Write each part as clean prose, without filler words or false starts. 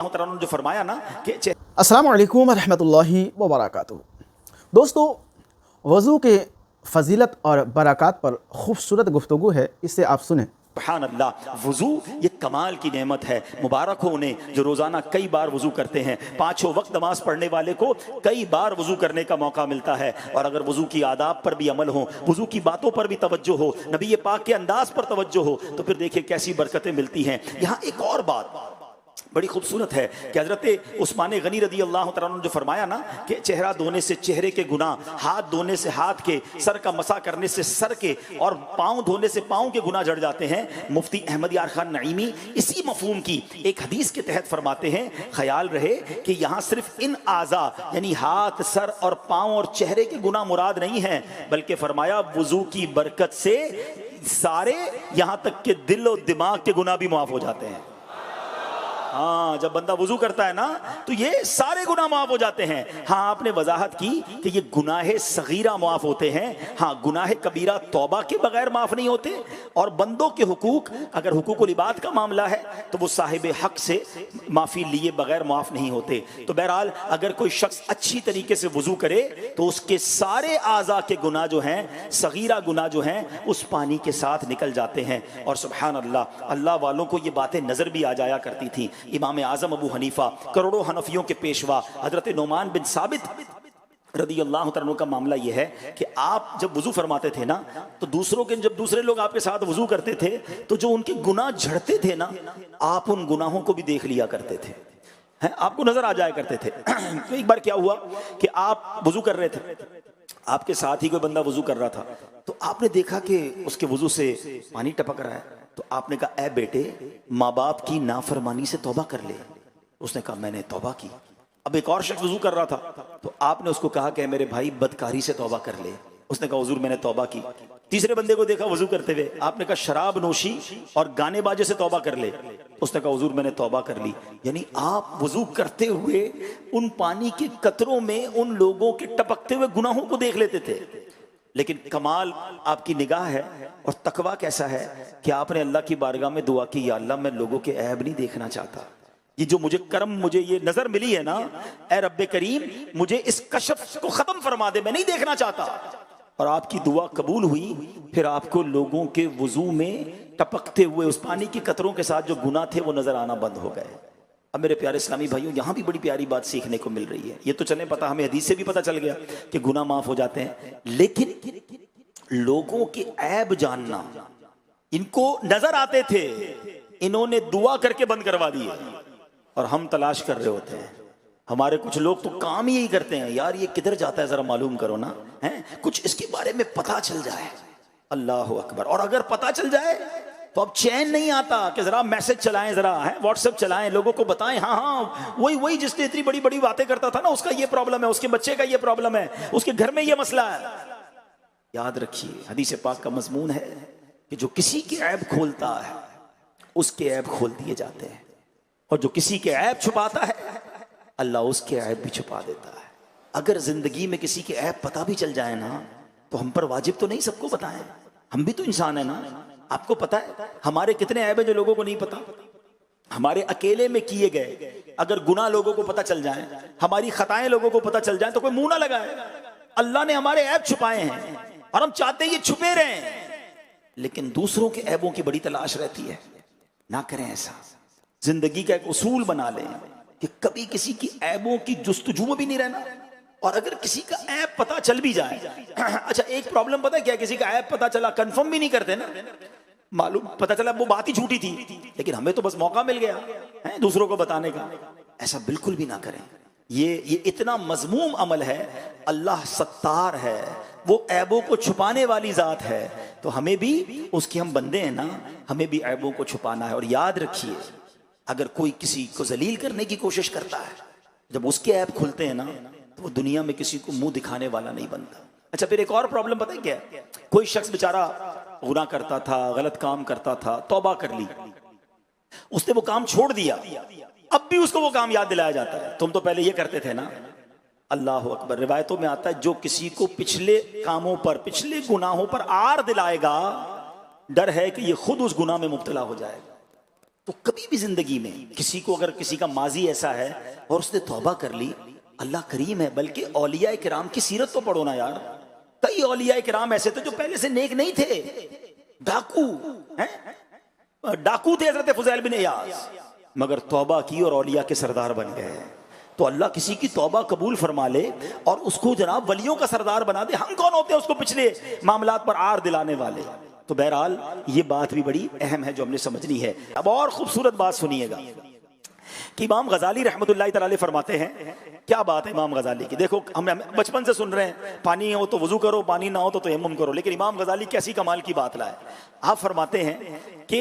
जो फरमाया ना कि अस्सलामु अलैकुम रहमतुल्लाहि व बरकातुहू। दोस्तों, वज़ू के फ़जीलत और बरक़ात पर ख़ूबसूरत गुफ्तगू है, इससे आप सुने। सुभान अल्लाह, वज़ू ये कमाल की नेमत है। मुबारक हो उन्हें जो रोज़ाना कई बार वज़ू करते हैं। पाँचों वक्त नमाज पढ़ने वाले को कई बार वज़ू करने का मौका मिलता है। और अगर वज़ू की आदाब पर भी अमल हो, वज़ू की बातों पर भी तवज्जो हो, नबी पाक के अंदाज पर तवज्जो हो, तो फिर देखिए कैसी बरकतें मिलती हैं। यहाँ एक और बात बड़ी खूबसूरत है कि हज़रत उस्मान गनी रदी अल्लाह तआला अन्हु जो फरमाया ना कि चेहरा धोने से चेहरे के गुनाह, हाथ धोने से हाथ के, सर का मसा करने से सर के, और पाँव धोने से पाँव के गुनाह जड़ जाते हैं। मुफ्ती अहमद यार खान नईमी इसी मफहूम की एक हदीस के तहत फरमाते हैं, ख्याल रहे कि यहाँ सिर्फ इन आज़ा यानी हाथ, सर और पाँव और चेहरे के गुनाह मुराद नहीं है, बल्कि फरमाया वज़ू की बरकत से सारे, यहाँ तक के दिल और दिमाग के गुनाह भी माफ़ हो जाते हैं। हाँ, जब बंदा वुजू करता है ना तो ये सारे गुनाह माफ हो जाते हैं। हाँ, आपने वजाहत की कि ये गुनाहे सगीरा माफ होते हैं। हाँ, गुनाहे कबीरा तौबा के बगैर माफ नहीं होते। और बंदों के हुकूक, अगर हुकूकुल इबाद का मामला है तो वो साहिब हक से माफ़ी लिए बगैर माफ नहीं होते। तो बहरहाल अगर कोई शख्स अच्छी तरीके से वुजू करे तो उसके सारे आज़ा के गुनाह जो हैं, सगीरा गुनाह जो हैं, उस पानी के साथ निकल जाते हैं। और सुभान अल्लाह, अल्लाह वालों को ये बातें नज़र भी आ जाया करती थी। इमाम आज़म अबू हनीफा, करोड़ों हनफियों के पेशवा हजरत नोमान बिन साबित रदी अल्लाह तआला का मामला यह है कि आप जब वुजू फरमाते थे ना तो जब दूसरे लोग आपके साथ वुजू करते थे तो जो उनके गुनाह झड़ते थे ना, आप उन गुनाहों को भी देख लिया करते थे, हैं, आपको नजर आ जाया करते थे। तो एक बार क्या हुआ कि आप वुजू कर रहे थे, आपके साथ ही कोई बंदा वुजू कर रहा था, तो आपने देखा कि उसके वुजू से पानी टपक रहा है। तो आपने कहा, ए बेटे, माँ बाप की नाफरमानी से तौबा कर ले। उसने कहा, मैंने तौबा की। अब एक और शख्स वुजू कर रहा था तो आपने उसको कहा कि मेरे भाई बदकारी से तौबा कर ले। उसने कहा, हुजूर मैंने तौबा की। तीसरे बंदे को देखा वुजू करते हुए, आपने कहा शराब नोशी और गाने बाजे से तौबा कर ले। उसने कहा, हुजूर मैंने तौबा कर ली। यानी आप वुजू करते हुए उन पानी के कतरों में उन लोगों के टपकते हुए गुनाहों को देख लेते थे। लेकिन कमाल आपकी निगाह है और तकवा कैसा है कि आपने अल्लाह की बारगाह में दुआ की, या अल्लाह मैं लोगों के ऐब नहीं देखना चाहता। ये जो मुझे ये नजर मिली है ना, ए रब्बे करीम, मुझे इस कशफ को खत्म फरमा दे, मैं नहीं देखना चाहता। और आपकी दुआ कबूल हुई। फिर आपको लोगों के वजू में टपकते हुए उस पानी के कतरों के साथ जो गुनाह थे वो नजर आना बंद हो गए। अब मेरे प्यारे इस्लामी भाइयों, यहाँ भी बड़ी प्यारी बात सीखने को मिल रही है। ये तो चले पता, हमें हदीस से भी पता चल गया कि गुनाह माफ हो जाते हैं, लेकिन लोगों के ऐब जानना, इनको नजर आते थे, इन्होंने दुआ करके बंद करवा दिए और हम तलाश कर रहे होते हैं। हमारे कुछ लोग तो काम ही यही करते हैं, यार ये किधर जाता है जरा मालूम करो ना, है कुछ इसके बारे में पता चल जाए। अल्लाह अकबर। और अगर पता चल जाए तो अब चैन नहीं आता कि जरा मैसेज चलाएं, जरा है व्हाट्सएप चलाएं, लोगों को बताएं, हाँ हाँ वही जिसने इतनी बड़ी बड़ी बातें करता था ना, उसका ये प्रॉब्लम है, उसके बच्चे का ये प्रॉब्लम है, उसके घर में ये मसला है। याद रखिए, हदीस पाक का मजमून है कि जो किसी के ऐब खोलता है उसके ऐब खोल दिए जाते हैं, और जो किसी के ऐब छुपाता है अल्लाह उसके ऐब भी छुपा देता है। अगर जिंदगी में किसी के ऐब पता भी चल जाए ना तो हम पर वाजिब तो नहीं सबको बताएं, हम भी तो इंसान है ना। आपको पता है हमारे कितने ऐब है जो लोगों को नहीं पता। हमारे अकेले में किए गए अगर गुनाह लोगों को पता चल जाए, हमारी खताएं लोगों को पता चल जाए तो कोई मुंह ना लगाए। अल्लाह ने हमारे ऐब छुपाए हैं और हम चाहते हैं ये छुपे रहें, लेकिन दूसरों के ऐबों की बड़ी तलाश रहती है। ना करें ऐसा। जिंदगी का एक उसूल बना लें कि कभी किसी की ऐबों की जुस्तजू में भी नहीं रहना। और अगर किसी का ऐब पता चल भी जाए, अच्छा एक प्रॉब्लम पता है क्या, किसी का ऐब पता चला कंफर्म भी नहीं करते ना, मालूम पता चला वो बात ही झूठी थी, लेकिन हमें तो बस मौका मिल गया है दूसरों को बताने का। ऐसा बिल्कुल भी ना करें। ये इतना मजमूम अमल है। अल्लाह सत्तार है, वो ऐबों को छुपाने वाली जात है, तो हमें भी उसके हम बंदे हैं ना, हमें भी ऐबों को छुपाना है। और याद रखिए, अगर कोई किसी को जलील करने की कोशिश करता है, जब उसके ऐब खुलते हैं ना तो वो दुनिया में किसी को मुंह दिखाने वाला नहीं बनता। अच्छा फिर एक और प्रॉब्लम पता है क्या, कोई शख्स बेचारा गुनाह करता था, गलत काम करता था, तौबा कर ली, उसने वो काम छोड़ दिया, अब भी उसको वो काम याद दिलाया जाता है, तुम तो पहले ये करते थे ना। अल्लाह अकबर। रिवायतों में आता है जो किसी को पिछले कामों पर, पिछले गुनाहों पर आर दिलाएगा, डर है कि ये खुद उस गुनाह में मुब्तला हो जाएगा। तो कभी भी जिंदगी में किसी को अगर किसी का माजी ऐसा है और उसने तौबा कर ली, अल्लाह करीम है। बल्कि औलिया किराम की सीरत तो पढ़ो ना यार। कई औलिया किराम ऐसे थे जो पहले से नेक नहीं थे, डाकू हैं, डाकू थे हज़रत फुज़ैल बिन इयाज़, मगर तौबा की और औलिया के सरदार बन गए। तो अल्लाह किसी की तौबा कबूल फरमा ले और उसको जनाब वलियों का सरदार बना दे। हम कौन होते हैं उसको पिछले मामलात पर आर दिलाने वाले। तो बहरहाल ये बात भी बड़ी अहम है जो हमने समझनी है। अब और खूबसूरत बात सुनिएगा कि इमाम गजाली रहमतुल्लाह तआला फरमाते हैं, क्या बात है इमाम गजाली की। देखो हम बचपन से सुन रहे हैं पानी हो तो वजू करो, पानी ना हो तो तयम्मुम करो, लेकिन इमाम गजाली कैसी कमाल की बात लाए। आप फरमाते हैं कि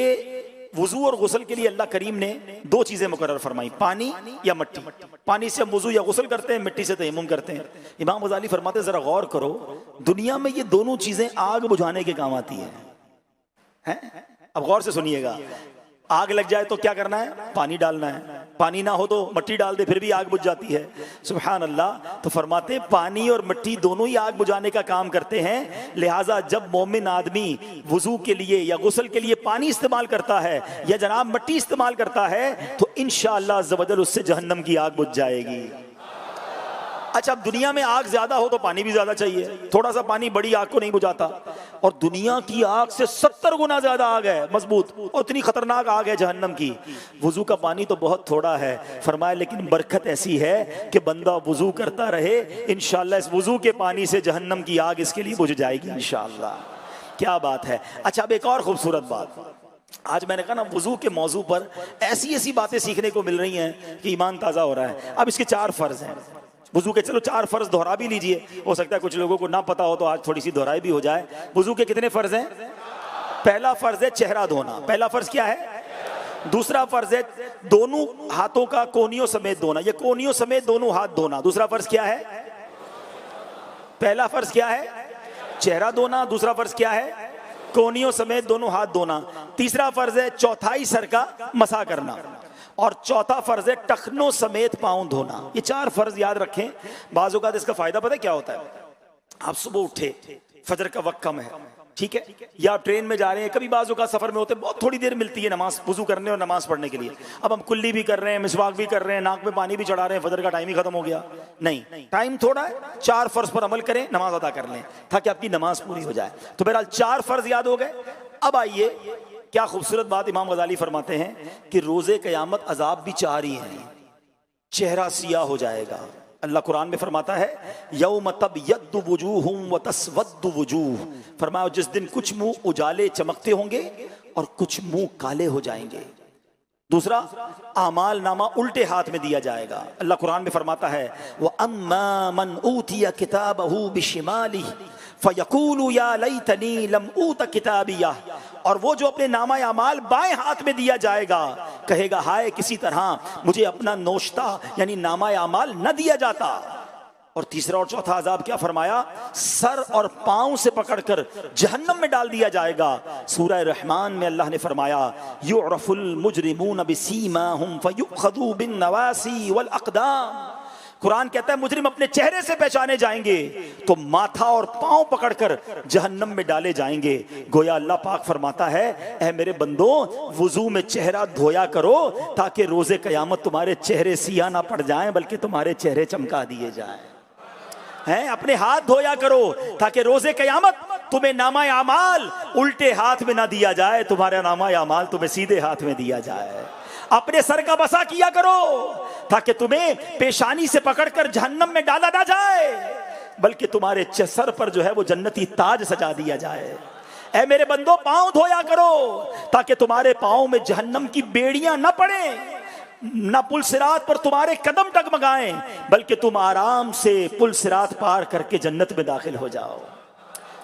वजू और गुस्ल के लिए अल्लाह करीम ने दो चीजें मुकर्रर फरमाई, पानी या मिट्टी। पानी से हम वजू या गुस्ल करते हैं, मिट्टी से तयम्मुम करते हैं। इमाम गजाली फरमाते हैं जरा गौर करो, दुनिया में ये दोनों चीजें आग बुझाने के काम आती हैं। अब गौर से सुनिएगा, आग लग जाए तो क्या करना है, पानी डालना है, पानी ना हो तो मिट्टी डाल दे फिर भी आग बुझ जाती है। सुभान अल्लाह। तो फरमाते पानी और मिट्टी दोनों ही आग बुझाने का काम करते हैं। लिहाजा जब मोमिन आदमी वुजू के लिए या गुस्ल के लिए पानी इस्तेमाल करता है या जनाब मिट्टी इस्तेमाल करता है तो इंशाअल्लाह अज़्ज़ व जल उससे जहन्नम की आग बुझ जाएगी। अच्छा, अब दुनिया में आग ज्यादा हो तो पानी भी ज्यादा चाहिए, थोड़ा सा पानी बड़ी आग को नहीं बुझाता। और दुनिया की आग से 70 गुना ज्यादा आग है मजबूत, और इतनी खतरनाक आग है जहन्नम की। वुजू का पानी तो बहुत थोड़ा है, फरमाया लेकिन बरकत ऐसी है कि बंदा वुजू करता रहे, इंशाअल्लाह इस वुजू के पानी से जहन्नम की आग इसके लिए बुझ जाएगी इंशाअल्लाह। क्या बात है। अच्छा, अब एक और खूबसूरत बात, आज मैंने कहा ना वुजू के मौजू पर ऐसी ऐसी बातें सीखने को मिल रही हैं कि ईमान ताज़ा हो रहा है। अब इसके 4 फर्ज हैं वुजू के, चलो 4 फर्ज दोहरा भी लीजिए, हो सकता है कुछ लोगों को ना पता हो तो आज थोड़ी सी दोहराई भी हो जाए। वुजू के कितने फर्ज हैं? पहला फर्ज है चेहरा धोना। पहला फर्ज क्या है? दूसरा फर्ज है दोनों हाथों का कोनियों समेत धोना, ये कोनियों समेत दोनों हाथ धोना। दूसरा फर्ज क्या है? पहला फर्ज क्या है? चेहरा धोना। दूसरा फर्ज क्या है? कोनियों समेत दोनों हाथ धोना। तीसरा फर्ज है चौथाई सर का मसा करना, और चौथा फर्ज है टखनों समेत पांव धोना। ये 4 फर्ज याद रखें। बाज़ औक़ात इसका फायदा पता है क्या होता है? आप सुबह उठे, फजर का वक्त कम है, ठीक है, या आप ट्रेन में जा रहे हैं, कभी बाज़ औक़ात सफर में होते हैं, बहुत थोड़ी देर मिलती है नमाज वुजू करने और नमाज पढ़ने के लिए। अब हम कुल्ली भी कर रहे हैं, मिसवाक भी कर रहे हैं, नाक में पानी भी चढ़ा रहे हैं, फजर का टाइम ही खत्म हो गया। नहीं, टाइम थोड़ा है, 4 फर्ज पर अमल करें, नमाज अदा कर लें ताकि आपकी नमाज पूरी हो जाए। तो बहरहाल 4 फर्ज याद हो गए। अब आइए, क्या खूबसूरत बात इमाम गजाली फरमाते हैं कि रोजे क़यामत अजाब भी 4 ही हैं। चेहरा सियाह हो जाएगा। अल्लाह कुरान में फरमाता है यौम तबयद्दु वुजूहुम व तस्वद्दु वुजूह, फरमाया जिस दिन कुछ मुंह उजाले चमकते होंगे और कुछ मुंह काले हो जाएंगे। दूसरा, आमाल नामा उल्टे हाथ में दिया जाएगा। अल्लाह कुरान में फरमाता है व अम्मा मन ऊतिया किताबहू बिशिमालिही फयकूलु या लैतनी लम ऊत किताबिया, और वो जो अपने नामा अमाल बाएं हाथ में दिया जाएगा कहेगा हाय किसी तरह मुझे अपना नोश्ता यानी नामा अमाल न दिया जाता। और तीसरा और चौथा अजाब क्या फरमाया? सर और पांव से पकड़कर जहन्नम में डाल दिया जाएगा। सूरह रहमान में अल्लाह ने फरमाया युअरफुल मुजरिमून बिसीमाहुम फयुखदू बिन नवासी वल अक़दाम। कुरान कहता है मुजरिम अपने चेहरे से पहचाने जाएंगे तो माथा और पांव पकड़कर जहन्नम में डाले जाएंगे। गोया अल्लाह पाक फरमाता है ऐ मेरे बंदो वुजू में चेहरा धोया करो ताकि रोजे कयामत तुम्हारे चेहरे सियाह ना पड़ जाएं बल्कि तुम्हारे चेहरे चमका दिए जाएं। हैं, अपने हाथ धोया करो ताकि रोजे कयामत तुम्हें नामा अमाल उल्टे हाथ में ना दिया जाए, तुम्हारा नामा अमाल तुम्हें सीधे हाथ में दिया जाए। अपने सर का बसा किया करो ताकि तुम्हें पेशानी से पकड़कर जहन्नम में डाला ना जाए बल्कि तुम्हारे सर पर जो है वो जन्नती ताज सजा दिया जाए। ऐ मेरे बंदो पांव धोया करो ताकि तुम्हारे पांव में जहन्नम की बेड़ियां न पड़े, न पुल सिरात पर तुम्हारे कदम डगमगाएं बल्कि तुम आराम से पुल सिरात पार करके जन्नत में दाखिल हो जाओ।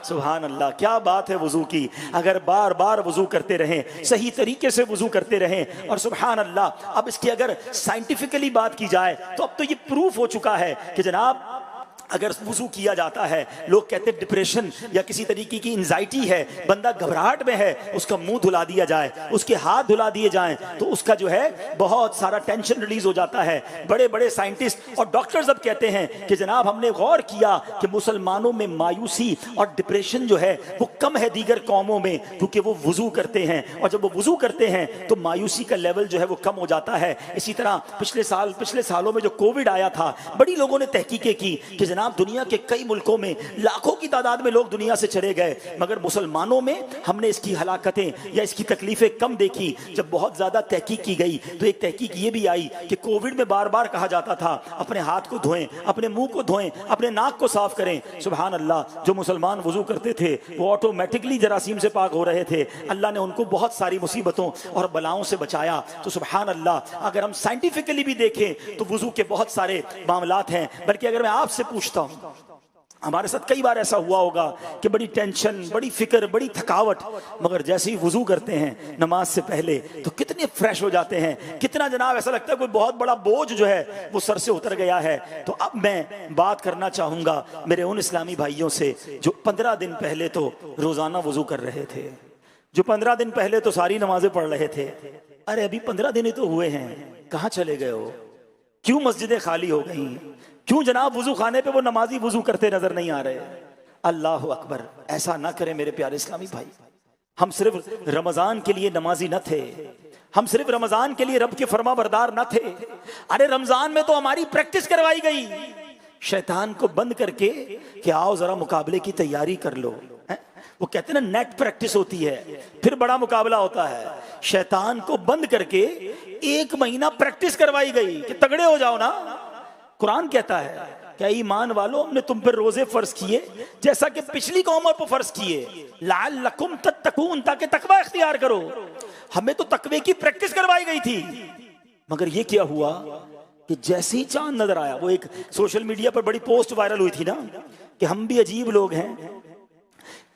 सुभान अल्लाह, क्या बात है वुजू की। अगर बार बार वुजू करते रहें, सही तरीके से वुजू करते रहें, और सुभान अल्लाह अब इसकी अगर साइंटिफिकली बात की जाए तो अब तो ये प्रूफ हो चुका है कि जनाब अगर वुजू किया जाता है, लोग कहते हैं डिप्रेशन या किसी तरीके की एंजाइटी है, बंदा घबराहट में है, उसका मुंह धुला दिया जाए, उसके हाथ धुला दिए जाएं, तो उसका जो है बहुत सारा टेंशन रिलीज हो जाता है। बड़े बड़े साइंटिस्ट और डॉक्टर्स अब कहते हैं कि जनाब हमने गौर किया कि मुसलमानों में मायूसी और डिप्रेशन जो है वो कम है दीगर कौमों में, क्योंकि वो वुजू करते हैं, और जब वो वुजू करते हैं तो मायूसी का लेवल जो है वो कम हो जाता है। इसी तरह पिछले सालों में जो कोविड आया था, बड़ी लोगों ने तहकीकें की कि जनाब दुनिया के कई मुल्कों में लाखों की तादाद में लोग दुनिया से चले गए, मगर मुसलमानों में हमने इसकी हलाकतें या इसकी तकलीफें कम देखी। जब बहुत ज्यादा तहकीक की गई तो एक तहकीक ये भी आई कि कोविड में बार बार कहा जाता था अपने हाथ को धोएं, अपने मुंह को धोएं, अपने नाक को साफ करें। सुभान अल्लाह, जो मुसलमान वुजू करते थे वो ऑटोमेटिकली जरासीम से पाक हो रहे थे। अल्लाह ने उनको बहुत सारी मुसीबतों और बलाओं से बचाया। तो सुभान अल्लाह, अगर हम साइंटिफिकली भी देखें तो वुजू के बहुत सारे मामलात हैं। बल्कि अगर मैं आपसे पूछता हूं, हमारे साथ कई बार ऐसा हुआ होगा कि बड़ी टेंशन, बड़ी फिक्र, बड़ी थकावट, मगर जैसे ही वुजू करते हैं नमाज से पहले तो कितने फ्रेश हो जाते हैं, कितना जनाब ऐसा लगता है कोई बहुत बड़ा बोझ जो है वो सर से उतर गया है। तो अब मैं बात करना चाहूंगा मेरे उन इस्लामी भाइयों से जो 15 दिन पहले तो रोजाना वुजू कर रहे थे, जो 15 दिन पहले तो सारी नमाजें पढ़ रहे थे। अरे अभी 15 दिन ही तो हुए हैं, कहाँ चले गए हो? क्यों मस्जिदें खाली हो गई? क्यों जनाब वुजू खाने पे वो नमाजी वुजू करते नजर नहीं आ रहे? अल्लाह अकबर, ऐसा ना करें मेरे प्यारे इस्लामी भाई। हम सिर्फ रमजान के लिए नमाजी न थे, हम सिर्फ रमजान के लिए रब के फरमा बरदार न थे। अरे रमजान में तो हमारी प्रैक्टिस करवाई गई शैतान को बंद करके कि आओ जरा मुकाबले की तैयारी कर लो। वो कहते हैं ना नेट प्रैक्टिस होती है फिर बड़ा मुकाबला होता है। शैतान को बंद करके 1 महीना प्रैक्टिस करवाई गई कि तगड़े हो जाओ ना। कुरान कहता है क्या ईमान वालों, हमने तुम पर रोजे फर्ज किए जैसा कि पिछली कौमों पर फर्ज किए, लअल्लकुम तत्तकून, ताकि तकवा इख्तियार करो। हमें तो तकवे की प्रैक्टिस करवाई गई थी, मगर ये क्या हुआ कि जैसे ही चांद नजर आया, वो एक सोशल मीडिया पर बड़ी पोस्ट वायरल हुई थी ना कि हम भी अजीब लोग हैं,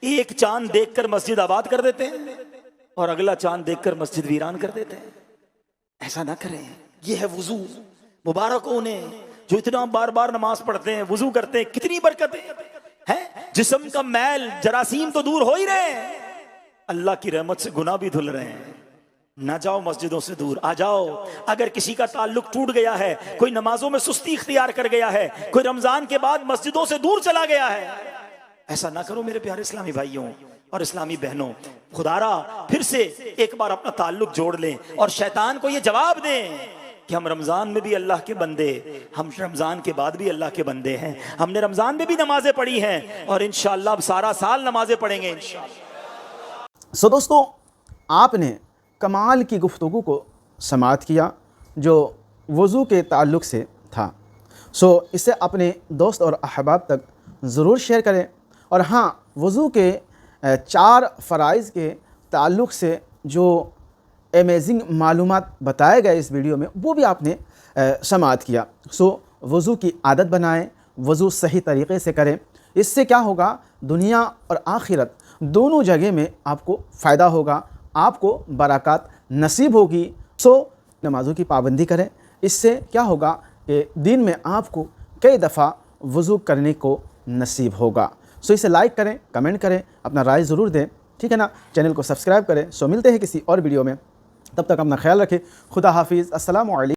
एक चांद देखकर मस्जिद आबाद कर देते हैं और अगला चांद देखकर मस्जिद वीरान कर देते हैं। ऐसा ना करें। ये है वुजू। मुबारक उन्हें जो इतना बार बार नमाज पढ़ते हैं, वुजू करते हैं, कितनी बरकतें हैं। जिस्म का मैल, जरासीम तो दूर हो ही रहे हैं, अल्लाह की रहमत से गुनाह भी धुल रहे हैं। ना जाओ मस्जिदों से दूर, आ जाओ। अगर किसी का ताल्लुक टूट गया है, कोई नमाजों में सुस्ती इख्तियार कर गया है, कोई रमजान के बाद मस्जिदों से दूर चला गया है, ऐसा ना करो मेरे प्यारे इस्लामी भाइयों और इस्लामी बहनों। खुदारा फिर से एक बार अपना ताल्लुक जोड़ लें और शैतान को ये जवाब दें कि हम रमजान में भी अल्लाह के बंदे, हम रमजान के बाद भी अल्लाह के बंदे हैं। हमने रमजान में भी नमाजें पढ़ी हैं और इंशाअल्लाह अब सारा साल नमाजें पढ़ेंगे इंशाअल्लाह। सो दोस्तों, आपने कमाल की गुफ्तगू को समाअत किया जो वज़ू के ताल्लुक़ से था। सो इसे अपने दोस्त और अहबाब तक ज़रूर शेयर करें। और हाँ, वज़ू के 4 फ़राइज़ के ताल्लुक़ से जो अमेजिंग मालूमात बताए गए इस वीडियो में, वो भी आपने समाअत किया। सो वज़ू की आदत बनाएं, वज़ू सही तरीक़े से करें। इससे क्या होगा, दुनिया और आखिरत दोनों जगह में आपको फ़ायदा होगा, आपको बरकत नसीब होगी। सो नमाज़ों की पाबंदी करें। इससे क्या होगा कि दिन में आपको कई दफ़ा वज़ू करने को नसीब होगा। सो इसे लाइक करें, कमेंट करें, अपना राय ज़रूर दें, ठीक है ना। चैनल को सब्सक्राइब करें। सो मिलते हैं किसी और वीडियो में, तब तक अपना ख्याल रखें। खुदा हाफिज़। अस्सलामु अलैकुम।